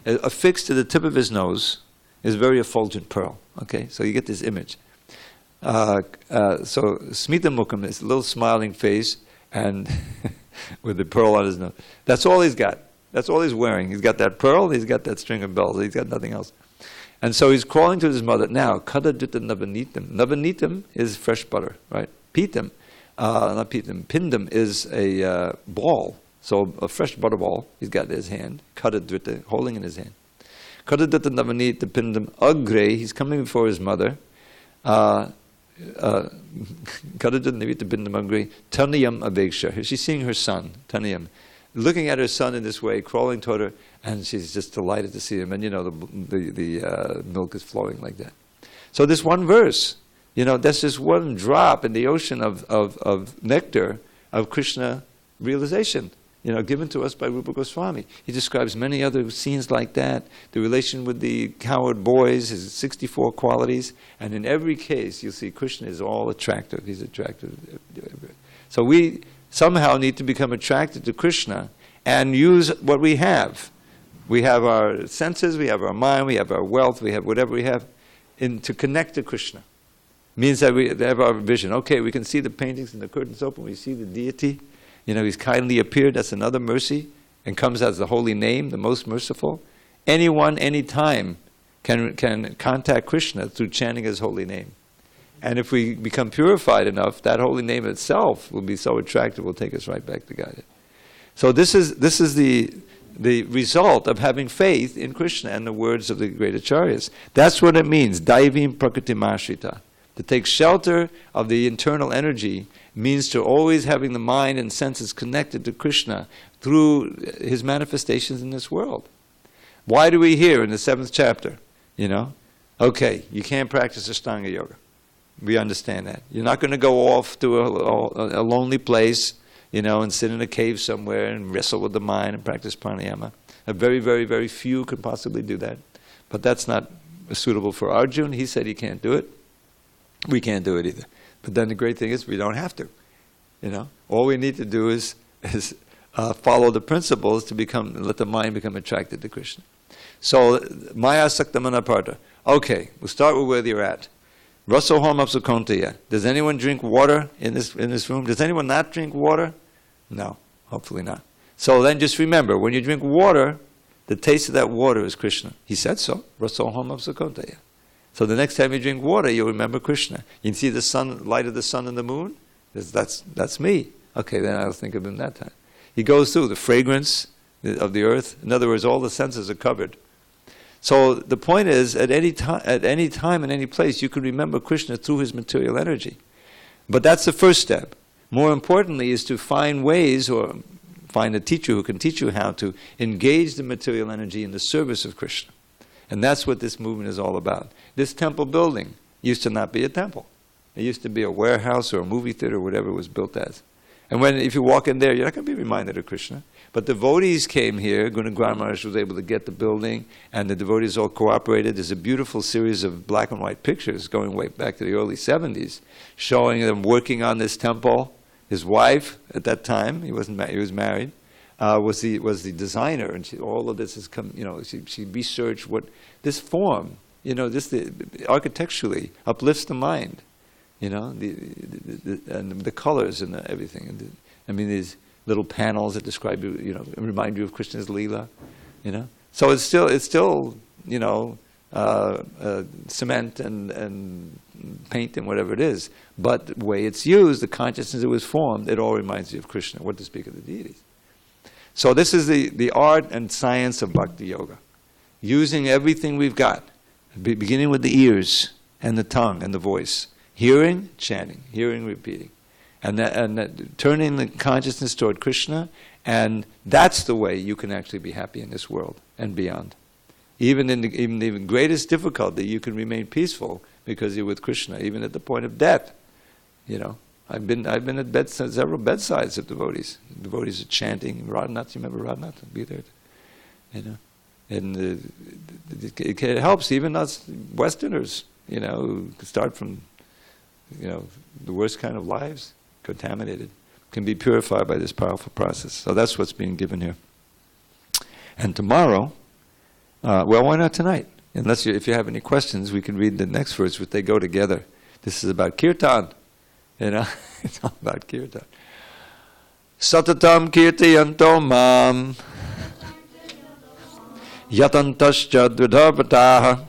Affixed to the tip of his nose is a very effulgent pearl. Okay, so you get this image. So Smita Mukham is a little smiling face and with the pearl on his nose. That's all he's got. That's all he's wearing. He's got that pearl, he's got that string of bells, he's got nothing else. And so he's crawling to his mother. Now, Kadadutta Navanitam. Navanitam is fresh butter, right? Pitam, not pitam, pindam is a ball. So a fresh butter ball he's got in his hand. Kadadutta, holding in his hand. Kadadutta Navanita Pindam Agre, he's coming before his mother. Kadadutta Navita Pindam Agre, Taniyam Abheksha. She's seeing her son, Taniyam, looking at her son in this way, crawling toward her, and she's just delighted to see him. And you know, the milk is flowing like that. So this one verse, you know, that's just one drop in the ocean of nectar of Krishna realization, you know, given to us by Rupa Goswami. He describes many other scenes like that, the relation with the cowherd boys, his 64 qualities, and in every case you'll see Krishna is all attractive. He's attractive. So we somehow need to become attracted to Krishna and use what we have. We have our senses, we have our mind, we have our wealth, we have whatever we have, to connect to Krishna. Means that we have our vision. Okay, we can see the paintings and the curtains open, we see the deity. You know, he's kindly appeared, that's another mercy, and comes as the holy name, the most merciful. Anyone, anytime can contact Krishna through chanting his holy name. And if we become purified enough, that holy name itself will be so attractive, will take us right back to God. So this is the result of having faith in Krishna and the words of the great acharyas. That's what it means, daivim prakritimashita. To take shelter of the internal energy means to always having the mind and senses connected to Krishna through his manifestations in this world. Why do we hear in the 7th chapter, you know, okay, you can't practice Ashtanga Yoga. We understand that. You're not going to go off to a lonely place, you know, and sit in a cave somewhere and wrestle with the mind and practice pranayama. A very, very, very few could possibly do that. But that's not suitable for Arjuna. He said he can't do it. We can't do it either. But then the great thing is we don't have to. You know, all we need to do is follow the principles to let the mind become attracted to Krishna. So Maya Sakta Manaparta. Okay, we'll start with where you're at. Rasoham Apsukonteya. Does anyone drink water in this room? Does anyone not drink water? No, hopefully not. So then just remember, when you drink water, the taste of that water is Krishna. He said so. Rasoham Apsukonteya. So the next time you drink water, you'll remember Krishna. You can see the sun, light of the sun and the moon. That's me. Okay, then I'll think of him that time. He goes through the fragrance of the earth. In other words, all the senses are covered. So the point is, at any time, in any place, you can remember Krishna through his material energy. But that's the first step. More importantly is to find ways, or find a teacher who can teach you how to engage the material energy in the service of Krishna. And that's what this movement is all about. This temple building used to not be a temple. It used to be a warehouse or a movie theater, whatever it was built as. And if you walk in there, you're not going to be reminded of Krishna. But devotees came here. Guru Granth Maharaj was able to get the building, and the devotees all cooperated. There's a beautiful series of black and white pictures going way back to the early 70s, showing them working on this temple. His wife, at that time, he was married, was the designer, and all of this has come. She researched what this form, architecturally uplifts the mind. The colors and everything. These little panels that describe remind you of Krishna's Leela. So it's still cement and paint and whatever it is. But the way it's used, the consciousness it was formed, it all reminds you of Krishna. What to speak of the deities. So this is the art and science of Bhakti Yoga, using everything we've got, beginning with the ears and the tongue and the voice. Hearing, chanting, hearing, repeating. And turning the consciousness toward Krishna, and that's the way you can actually be happy in this world and beyond. Even in the greatest difficulty, you can remain peaceful because you're with Krishna, even at the point of death. I've been at several bedsides of devotees. Devotees are chanting Radhanath. You remember Radhanath? Be there. And it helps even us Westerners. Who start from the worst kind of lives, contaminated, can be purified by this powerful process. So that's what's being given here. And tomorrow, why not tonight? If you have any questions, we can read the next verse, which they go together. This is about kirtan. It's all about kirtan. Satatam kirtayanto mam yatantascha dvidhavataha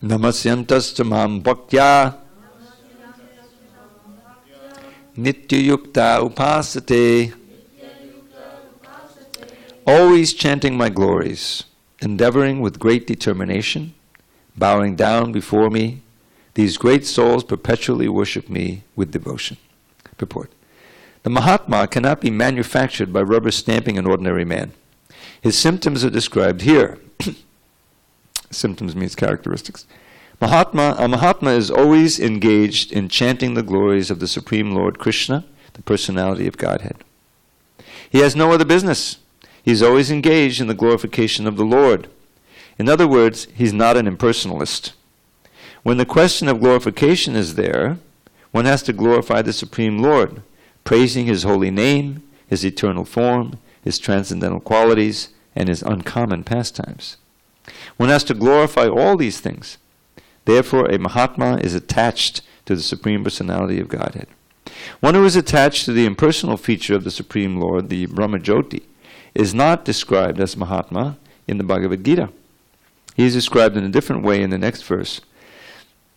namasyantascha mam bhaktya nityayukta upasate. Always chanting my glories, endeavoring with great determination, bowing down before me, these great souls perpetually worship me with devotion. Purport. The Mahatma cannot be manufactured by rubber stamping an ordinary man. His symptoms are described here. Symptoms means characteristics. A Mahatma is always engaged in chanting the glories of the Supreme Lord Krishna, the personality of Godhead. He has no other business. He is always engaged in the glorification of the Lord. In other words, he's not an impersonalist. When the question of glorification is there, one has to glorify the Supreme Lord, praising his holy name, his eternal form, his transcendental qualities, and his uncommon pastimes. One has to glorify all these things. Therefore, a Mahatma is attached to the Supreme Personality of Godhead. One who is attached to the impersonal feature of the Supreme Lord, the Brahmajyoti, is not described as Mahatma in the Bhagavad Gita. He is described in a different way in the next verse.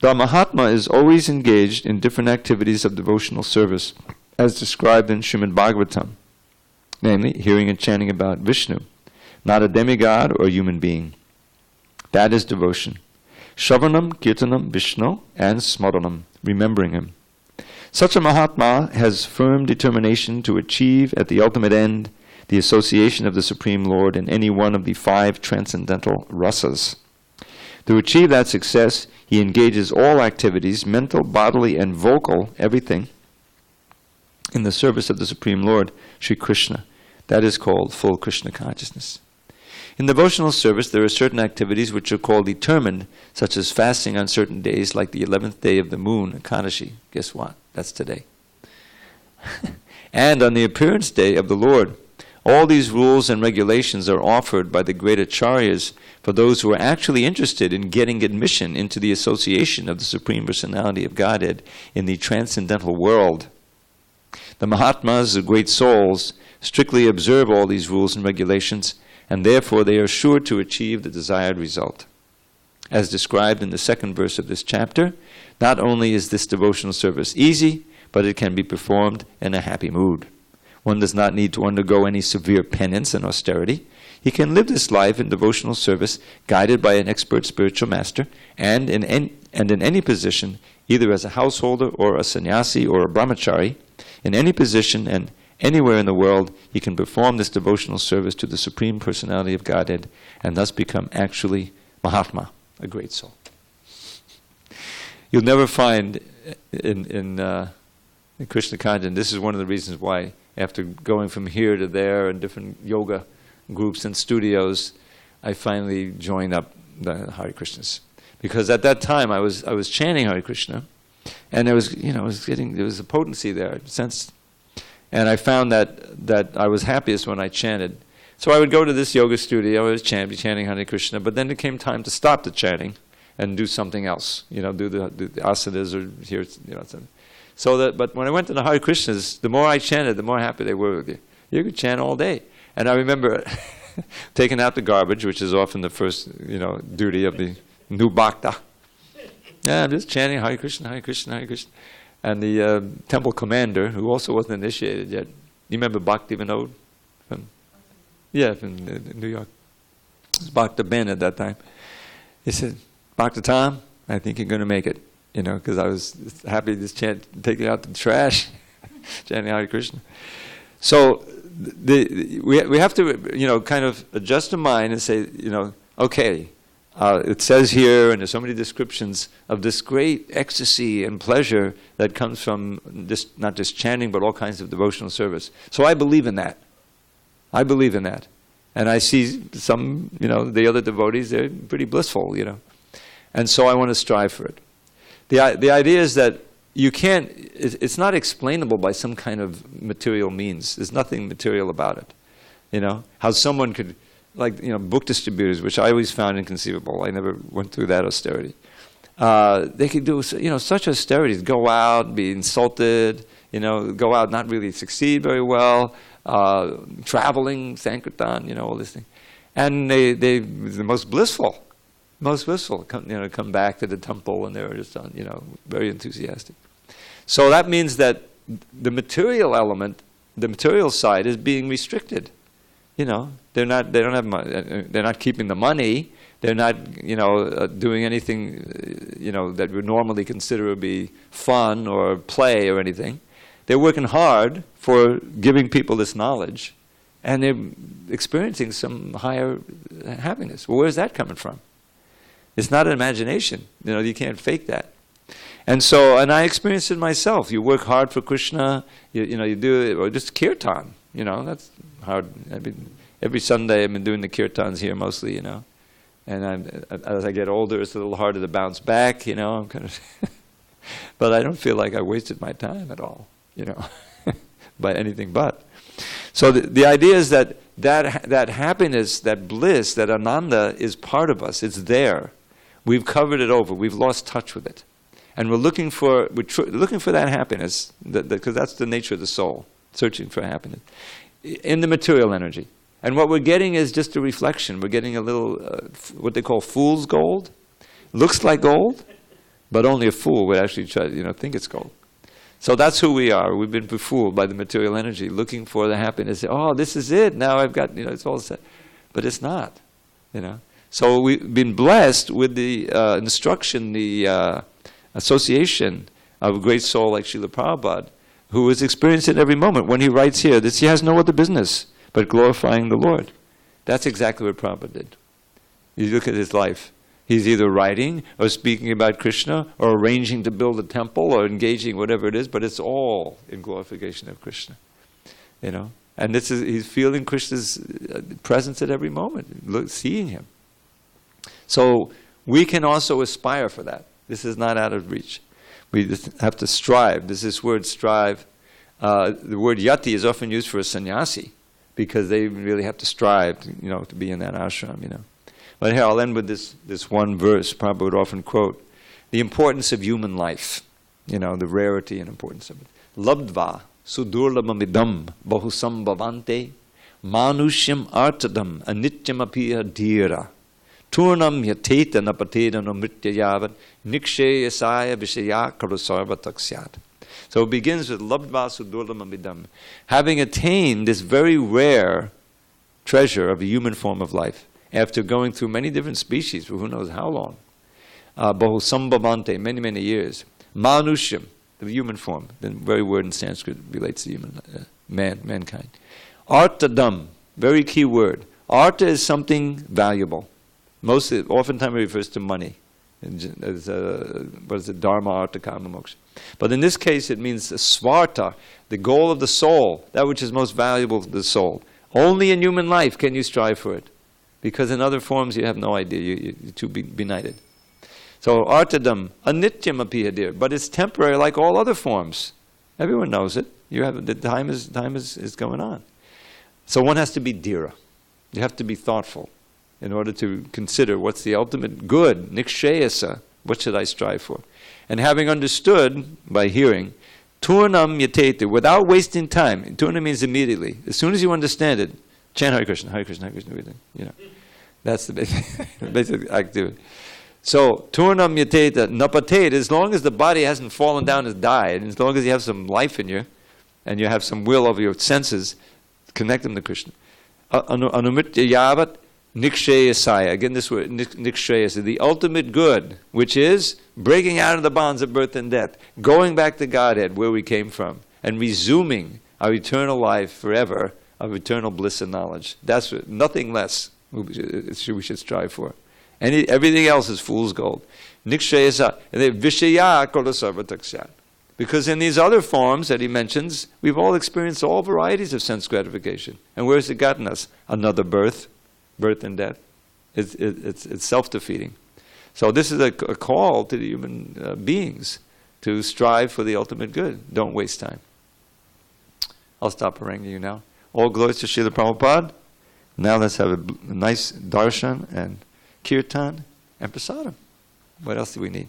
The Mahatma is always engaged in different activities of devotional service, as described in Srimad Bhagavatam, namely, hearing and chanting about Vishnu, not a demigod or human being. That is devotion. Shravanam, Kirtanam, Vishnu, and Smaranam, remembering him. Such a Mahatma has firm determination to achieve at the ultimate end the association of the Supreme Lord in any one of the 5 transcendental rasas. To achieve that success, he engages all activities, mental, bodily, and vocal, everything, in the service of the Supreme Lord, Sri Krishna. That is called full Krishna consciousness. In devotional service, there are certain activities which are called determined, such as fasting on certain days, like the 11th day of the moon, Ekadashi. Guess what? That's today. And on the appearance day of the Lord. All these rules and regulations are offered by the great acharyas for those who are actually interested in getting admission into the association of the Supreme Personality of Godhead in the transcendental world. The Mahatmas, the great souls, strictly observe all these rules and regulations, and therefore they are sure to achieve the desired result. as described in the second verse of this chapter. Not only is this devotional service easy, but it can be performed in a happy mood. One does not need to undergo any severe penance and austerity. He can live this life in devotional service, guided by an expert spiritual master, and in any position, either as a householder or a sannyasi or a brahmachari, in any position and anywhere in the world, he can perform this devotional service to the Supreme Personality of Godhead and thus become actually Mahatma, a great soul. You'll never find in Krishna consciousness, this is one of the reasons why after going from here to there and different yoga groups and studios, I finally joined up the Hare Krishnas. Because at that time I was chanting Hare Krishna, and there was a potency there, sense. And I found that I was happiest when I chanted. So I would go to this yoga studio, I was chanting Hare Krishna, but then it came time to stop the chanting and do something else, do the asanas or here, something. But when I went to the Hare Krishnas, the more I chanted, the more happy they were with you. You could chant all day. And I remember taking out the garbage, which is often the first, duty of the new bhakta. Yeah, I'm just chanting Hare Krishna, Hare Krishna, Hare Krishna. And the temple commander, who also wasn't initiated yet, you remember Bhakti Vinod? From New York. It was Bhakta Ben at that time. He said, Bhakta Tom, I think you're going to make it. Because I was happy to chant, taking out the trash, chanting Hare Krishna. So we have to, kind of adjust the mind and say, okay, it says here, and there's so many descriptions of this great ecstasy and pleasure that comes from not just chanting, but all kinds of devotional service. So I believe in that. I believe in that. And I see some, the other devotees, they're pretty blissful, And so I want to strive for it. The idea is that you can't, it's not explainable by some kind of material means. There's nothing material about it. How someone could, book distributors, which I always found inconceivable. I never went through that austerity. They could do, such austerities, go out, be insulted, go out, not really succeed very well, traveling, Sankirtan, all this thing. And they're the most blissful. Come back to the temple, and they're just, very enthusiastic. So that means that the material element, the material side, is being restricted. They don't have money. They're not keeping the money. They're not, doing anything, that we normally consider to be fun or play or anything. They're working hard for giving people this knowledge, and they're experiencing some higher happiness. Well, where's that coming from? It's not an imagination. You can't fake that. And I experienced it myself. You work hard for Krishna, you do it, or just kirtan, that's hard. Every Sunday I've been doing the kirtans here mostly, And as I get older, it's a little harder to bounce back, I'm kind of... But I don't feel like I wasted my time at all, by anything but. So the idea is that happiness, that bliss, that ananda is part of us. It's there. We've covered it over. We've lost touch with it. And we're looking for that happiness, because that's the nature of the soul, searching for happiness, in the material energy. And what we're getting is just a reflection. We're getting a little, what they call fool's gold. Looks like gold, but only a fool would actually try to, think it's gold. So that's who we are. We've been befooled by the material energy, looking for the happiness. Oh, this is it. Now I've got, it's all set. But it's not, So we've been blessed with the instruction, the association of a great soul like Srila Prabhupada, who is experiencing it every moment. When he writes here, he has no other business but glorifying the Lord. That's exactly what Prabhupada did. You look at his life. He's either writing or speaking about Krishna or arranging to build a temple or engaging whatever it is, but it's all in glorification of Krishna. And he's feeling Krishna's presence at every moment, seeing him. So we can also aspire for that. This is not out of reach. We just have to strive. There's this word strive. The word yati is often used for a sannyasi because they really have to strive, to be in that ashram, But here, I'll end with this one verse Prabhupada would often quote. The importance of human life, the rarity and importance of it. Labdva sudurlabhamidam bahusam bhavante manushyam artadam anityam apiya dhira Turnam yateta napateta no mrityayavat nikshayasaya vishaya karusarva taksyat. So it begins with labdva sudurlamamidam, having attained this very rare treasure of a human form of life, after going through many different species for who knows how long. Bahusambhavante, many, many years. Manushyam, the human form, the very word in Sanskrit relates to human, mankind. Artadam, very key word. Arta is something valuable. Oftentimes it refers to money. What is it? Dharma, artha, kama, moksha. But in this case it means svarta, the goal of the soul, that which is most valuable to the soul. Only in human life can you strive for it. Because in other forms you have no idea, you're too benighted. So artadam, anityam apihadir, but it's temporary like all other forms. Everyone knows it. The time is going on. So one has to be dhira. You have to be thoughtful in order to consider what's the ultimate good, nikshayasa, what should I strive for? And having understood by hearing, turnam yateta, without wasting time. Turna means immediately. As soon as you understand it, chant Hare Krishna, Hare Krishna, Hare Krishna, everything. That's the basic activity. So, turnam yateta, napateta, as long as the body hasn't fallen down and died, and as long as you have some life in you, and you have some will over your senses, connect them to Krishna. Anumritya yavat nikshayasaya. Again, this word, nikshayasa, the ultimate good, which is breaking out of the bonds of birth and death, going back to Godhead, where we came from, and resuming our eternal life forever of eternal bliss and knowledge. That's nothing less we should strive for. Everything else is fool's gold. Nikshayasa, and then vishaya kolasarva takshat. Because in these other forms that he mentions, we've all experienced all varieties of sense gratification. And where has it gotten us? Another birth and death. It's self-defeating. So this is a call to the human beings to strive for the ultimate good. Don't waste time. I'll stop haranguing you now. All glories to Srila Prabhupada. Now let's have a nice darshan and kirtan and prasadam. What else do we need?